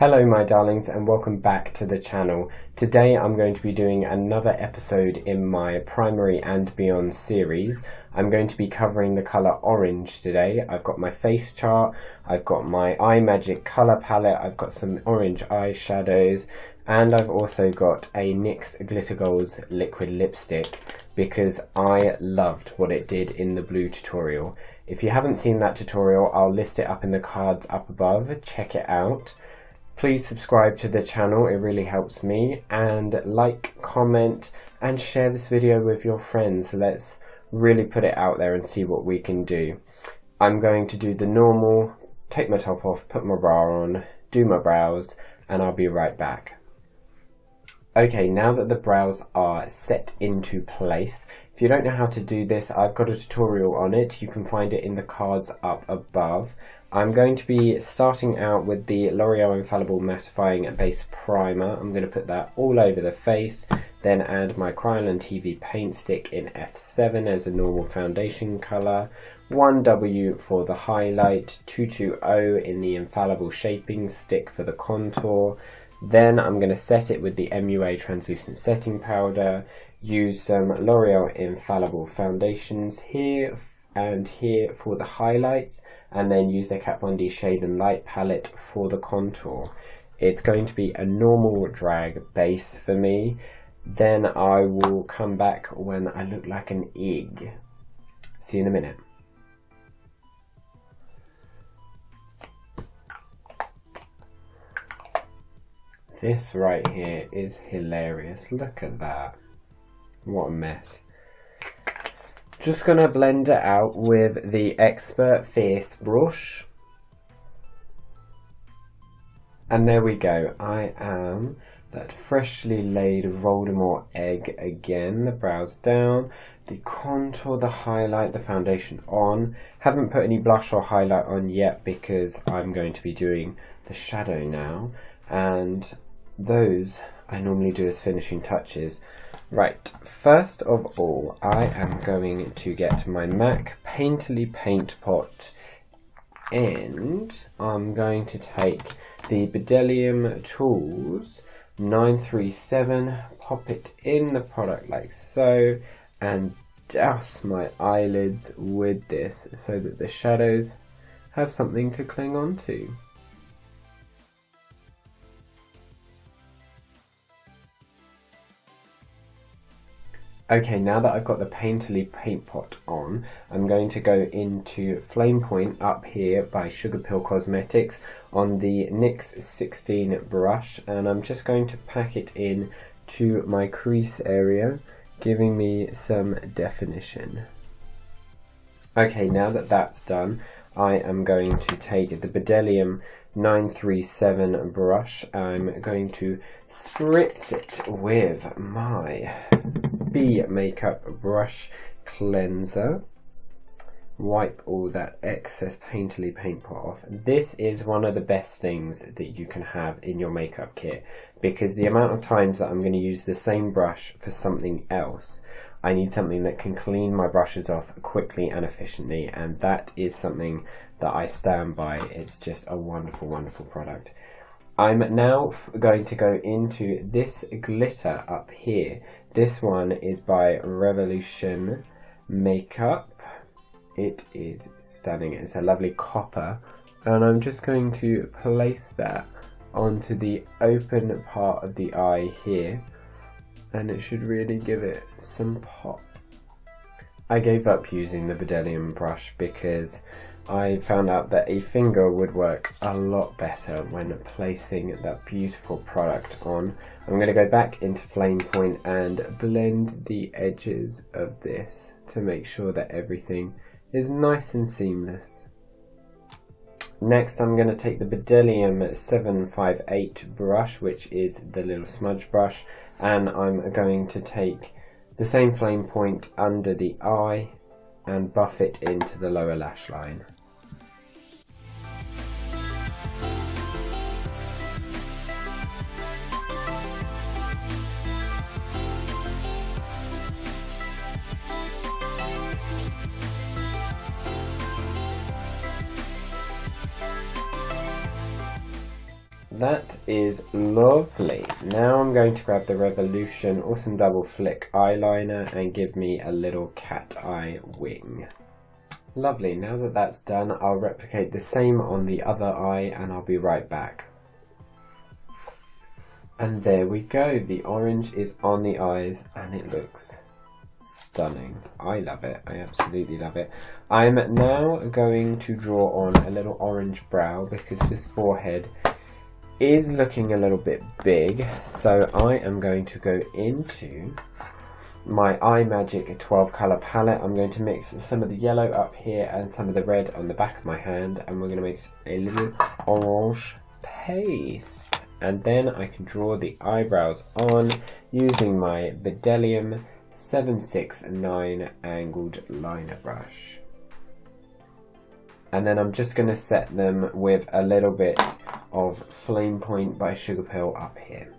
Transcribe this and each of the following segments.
Hello my darlings and welcome back to the channel. Today I'm going to be doing another episode in my Primary and Beyond series. I'm going to be covering the colour orange today. I've got my face chart, I've got my iMagic colour palette, I've got some orange eyeshadows, and I've also got a NYX Glitter Goals liquid lipstick because I loved what it did in the blue tutorial. If you haven't seen that tutorial, I'll list it up in the cards up above. Check it out. Please subscribe to the channel, it really helps me, and like, comment and share this video with your friends. Let's really put it out there and see what we can do. I'm going to do the normal, take my top off, put my bra on, do my brows, and I'll be right back. Okay, now that the brows are set into place, if you don't know how to do this, I've got a tutorial on it. You can find it in the cards up above. I'm going to be starting out with the L'Oreal Infallible Mattifying Base Primer. I'm going to put that all over the face, then add my Kryolan TV paint stick in F7 as a normal foundation colour, 1W for the highlight, 220 in the Infallible shaping stick for the contour. Then I'm going to set it with the MUA translucent setting powder, use some L'Oreal Infallible foundations here and here for the highlights, and then use the Kat Von D Shade and Light palette for the contour. It's going to be a normal drag base for me. Then I will come back when I look like an egg. See you in a minute. This right here is hilarious. Look at that. What a mess. Just gonna blend it out with the Expert Face brush. And there we go. I am that freshly laid Voldemort egg again. The brows down, the contour, the highlight, the foundation on. Haven't put any blush or highlight on yet because I'm going to be doing the shadow now. And those I normally do as finishing touches. Right, first of all, I am going to get my MAC Painterly Paint Pot and I'm going to take the Bdellium Tools 937, pop it in the product like so, and douse my eyelids with this so that the shadows have something to cling on to. Okay, now that I've got the Painterly Paint Pot on, I'm going to go into Flame Point up here by Sugar Pill Cosmetics on the NYX 16 brush, and I'm just going to pack it in to my crease area, giving me some definition. Okay, now that that's done, I am going to take the Bdellium 937 brush. I'm going to spritz it with my B Makeup Brush Cleanser. Wipe all that excess Painterly Paint Pot off. This is one of the best things that you can have in your makeup kit because the amount of times that I'm going to use the same brush for something else, I need something that can clean my brushes off quickly and efficiently, and that is something that I stand by. It's just a wonderful, wonderful product. I'm now going to go into this glitter up here. This one is by Revolution Makeup. It is stunning. It's a lovely copper, and I'm just going to place that onto the open part of the eye here, and it should really give it some pop. I gave up using the Bdellium brush because I found out that a finger would work a lot better when placing that beautiful product on. I'm going to go back into Flame Point and blend the edges of this to make sure that everything is nice and seamless. Next, I'm going to take the Bdellium 758 brush, which is the little smudge brush, and I'm going to take the same Flame Point under the eye and buff it into the lower lash line. That is lovely. Now I'm going to grab the Revolution Awesome Double Flick eyeliner and give me a little cat eye wing. Lovely, now that that's done, I'll replicate the same on the other eye and I'll be right back. And there we go, the orange is on the eyes and it looks stunning. I love it, I absolutely love it. I'm now going to draw on a little orange brow because this forehead is looking a little bit big. So I am going to go into my iMagic 12 colour palette. I'm going to mix some of the yellow up here and some of the red on the back of my hand, and we're going to mix a little orange paste. And then I can draw the eyebrows on using my Bdellium 769 angled liner brush. And then I'm just going to set them with a little bit of Flame Point by Sugarpill up here.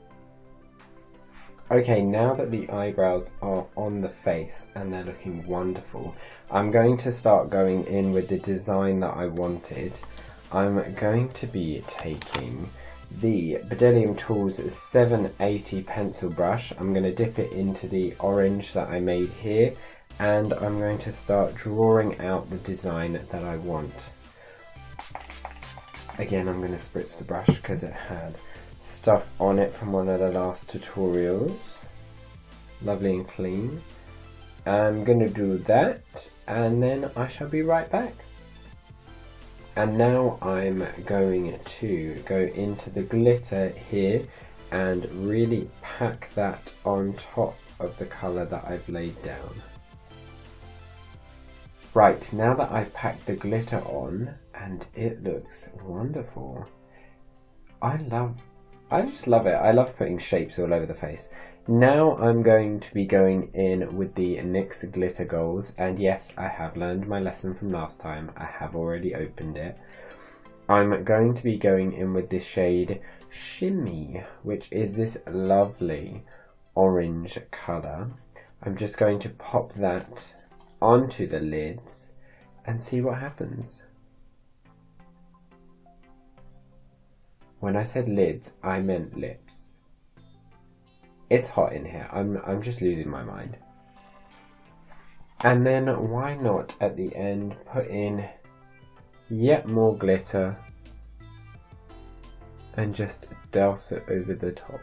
Okay, now that the eyebrows are on the face and they're looking wonderful, I'm going to start going in with the design that I wanted. I'm going to be taking the Bdellium Tools 780 pencil brush. I'm going to dip it into the orange that I made here, and I'm going to start drawing out the design that I want. Again, I'm going to spritz the brush because it had stuff on it from one of the last tutorials. Lovely and clean. I'm going to do that and then I shall be right back. And now I'm going to go into the glitter here and really pack that on top of the colour that I've laid down. Right, now that I've packed the glitter on and it looks wonderful. I just love it. I love putting shapes all over the face. Now I'm going to be going in with the NYX Glitter Goals, and yes, I have learned my lesson from last time. I have already opened it. I'm going to be going in with the shade Shimmy, which is this lovely orange colour. I'm just going to pop that onto the lids and see what happens. When I said lids, I meant lips. It's hot in here. I'm just losing my mind. And then why not at the end put in yet more glitter and just douse it over the top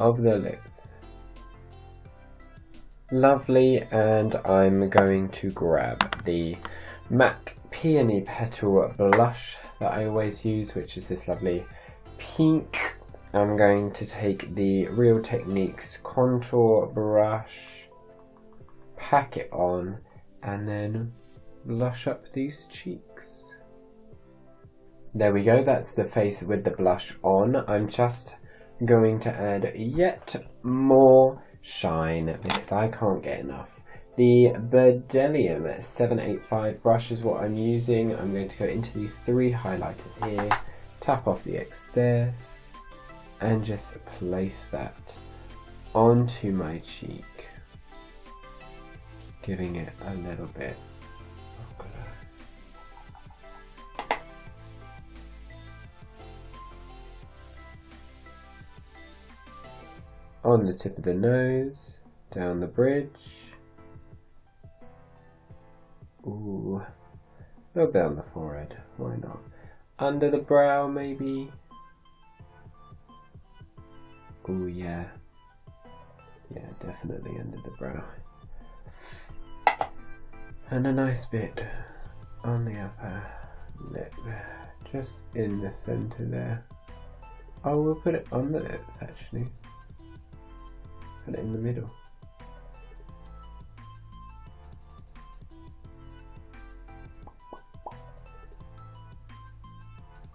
of the lids. Lovely, and I'm going to grab the MAC Peony Petal blush that I always use, which is this lovely pink. I'm going to take the Real Techniques contour brush, pack it on, and then blush up these cheeks. There we go, that's the face with the blush on. I'm just going to add yet more shine because I can't get enough. The Bdellium 785 brush is what I'm using. I'm going to go into these three highlighters here, tap off the excess, and just place that onto my cheek, giving it a little bit of glow. On the tip of the nose, down the bridge. Ooh, a little bit on the forehead, why not? Under the brow maybe. Ooh, yeah. Yeah, definitely under the brow. And a nice bit on the upper lip, just in the centre there. Oh, we'll put it on the lips actually. Put it in the middle.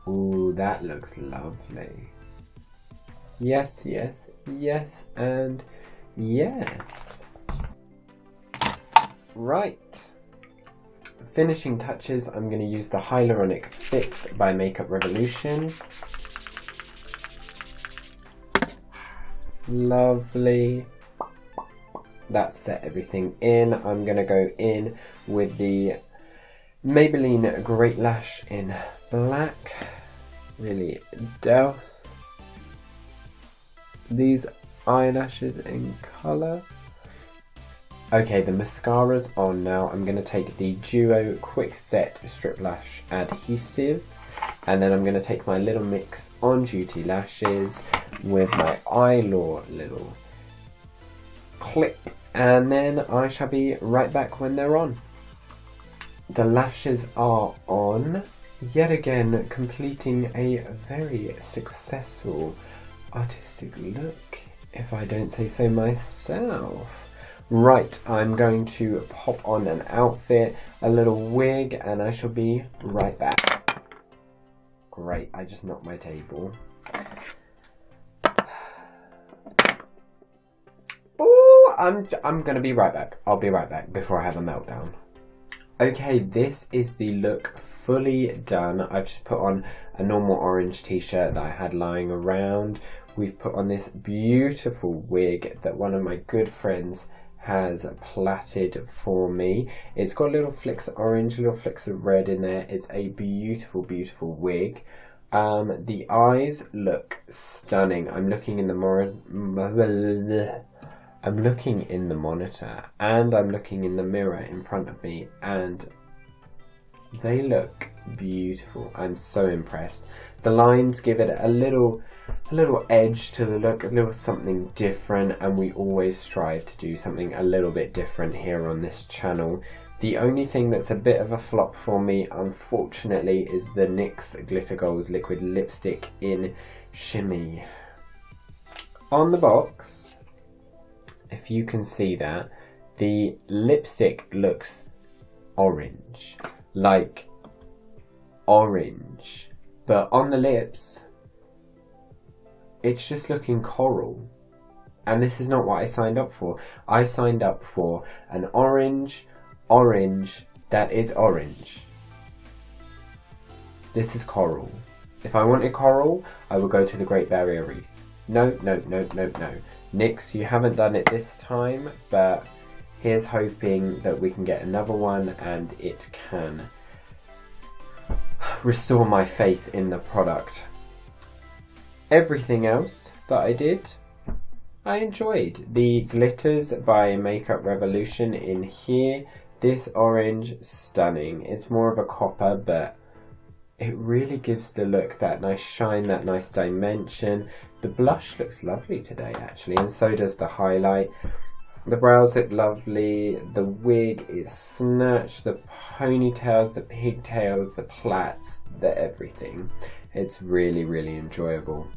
Ooh, that looks lovely. Yes, yes, yes, and yes. Right. Finishing touches, I'm going to use the Hyaluronic Fix by Makeup Revolution. Lovely. That set everything in. I'm going to go in with the Maybelline Great Lash in black. really douse these eyelashes in colour. Okay, the mascara's on now. I'm going to take the Duo Quick Set Strip Lash Adhesive, and then I'm going to take my Little Mix On Duty lashes with my Eyelaw little clip, and then I shall be right back when they're on. The lashes are on, yet again completing a very successful artistic look, if I don't say so myself. Right, I'm going to pop on an outfit, a little wig, and I shall be right back. Great, I just knocked my table. Ooh, I'm gonna be right back. I'll be right back before I have a meltdown. Okay, this is the look fully done. I've just put on a normal orange t-shirt that I had lying around. We've put on this beautiful wig that one of my good friends has plaited for me. It's got little flicks of orange, little flicks of red in there. It's a beautiful, beautiful wig. The eyes look stunning. I'm looking in the monitor and I'm looking in the mirror in front of me, and they look beautiful. I'm so impressed. The lines give it a little edge to the look, a little something different, and we always strive to do something a little bit different here on this channel. The only thing that's a bit of a flop for me, unfortunately, is the NYX Glitter Goals Liquid Lipstick in Shimmy. On the box, if you can see that, the lipstick looks orange, like orange, but on the lips, it's just looking coral. And this is not what I signed up for. I signed up for an orange that is orange. This is coral. If I wanted coral, I would go to the Great Barrier Reef. No. NYX, you haven't done it this time, but here's hoping that we can get another one and it can restore my faith in the product. Everything else that I did, I enjoyed. The glitters by Makeup Revolution in here. This orange, stunning. It's more of a copper, but it really gives the look that nice shine, that nice dimension. The blush looks lovely today, actually, and so does the highlight. The brows look lovely. The wig is snatched. The ponytails, the pigtails, the plaits, the everything. It's really, really enjoyable.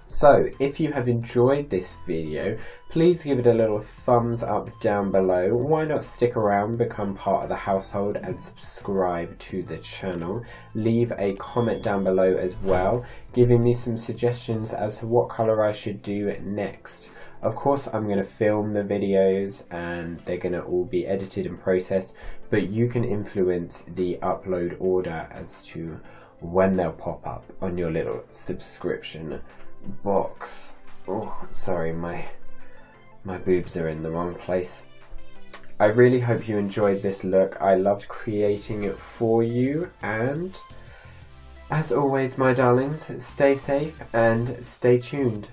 So, if you have enjoyed this video, please give it a little thumbs up down below. Why not stick around, become part of the household and subscribe to the channel. Leave a comment down below as well, giving me some suggestions as to what colour I should do next. Of course, I'm going to film the videos and they're going to all be edited and processed, but you can influence the upload order as to when they'll pop up on your little subscription box. Oh, sorry, my boobs are in the wrong place. I really hope you enjoyed this look. I loved creating it for you, and as always, my darlings, stay safe and stay tuned.